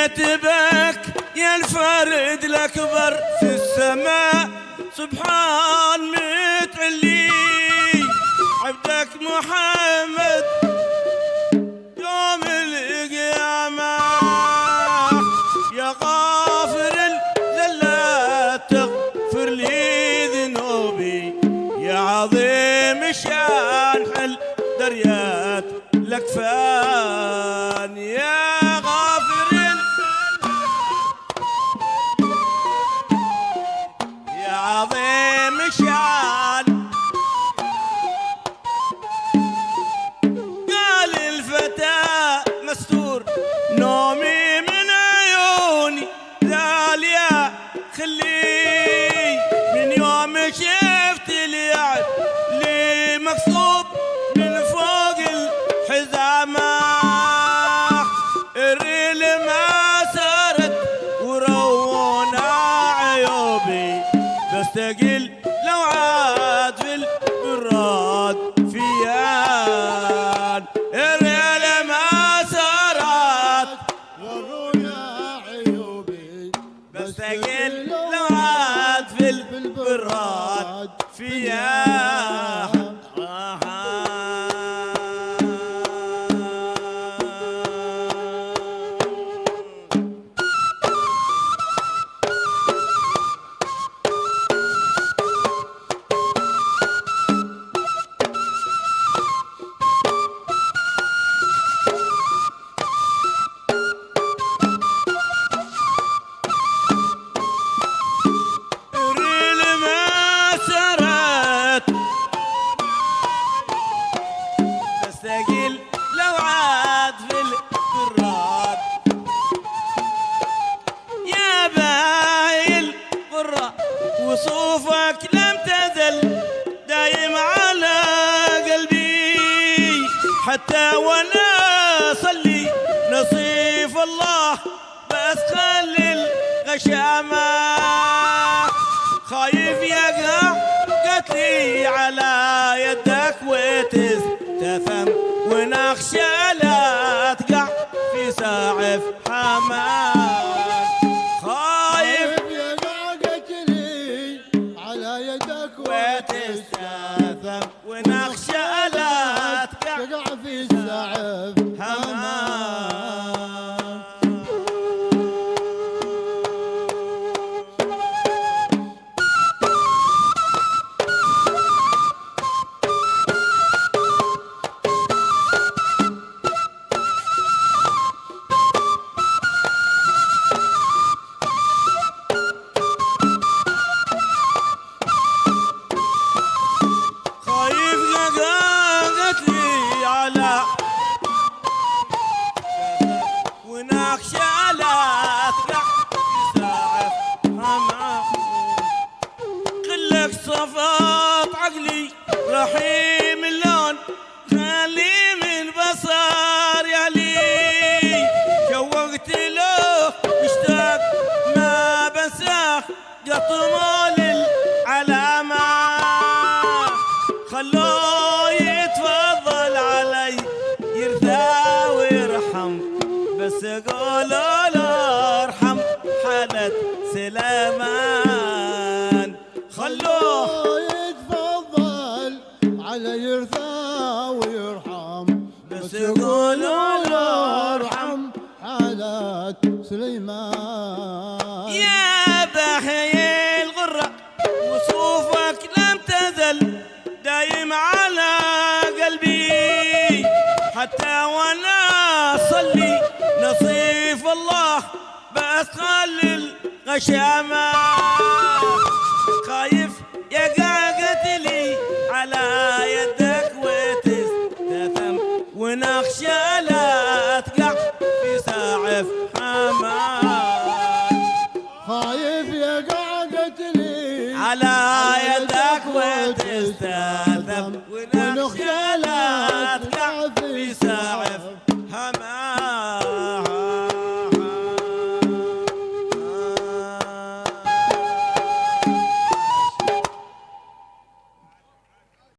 جيت بك يا الفرد الأكبر في السماء سبحان متعلي عبدك محمد يوم القيامة يا غافر الذلات تغفر لي ذنوبي يا عظيم الشان حل دريات الأكفان يا غافر يا عظيم الشان قال الفتى مستور نومي من عيوني ذال يا خلي من يوم شفت اليعد لي مكسوب من فوق الحزامة الريل ما سارت ورونا عيوبي بستقل لو عاد في البراد فيان الريل ما سارت ورونا عيوبي بستقل لو عاد في البراد فيان بستقل لو عاد في البراد يا باهي القرة وصوفك لم تزل دايم على قلبي حتى وانا اصلي نصيف الله بس خلي الغشامة خايف يقع قتلي على يدك وتستثم ونخشى لا تقع في ساعف حمام خايف يقع قتلي على يدك وتستثم ونخشى لا تقع في ساعف حمام صفات عقلي رحيم اللون خلي من بصر يعلي شوقت له مشتاق ما بنساه قطمه للعلامة خلوه يتفضل علي يرثى ويرحم بس قولوا له ارحم حالة سليمان خلوه يتفضل على يرثى ويرحم بس يقولوا له ارحم حالات سليمان يا باهي الغرة وصوفك لم تزل دايم على قلبي حتى وانا اصلي نصيف الله بس خلي الغشامة خايف يقع قتلي على يدك وتستثم ونخشى لا تقع في ساعف حمام خايف يقع قتلي على يدك وتستثم ونخشى لا تقع في ساعف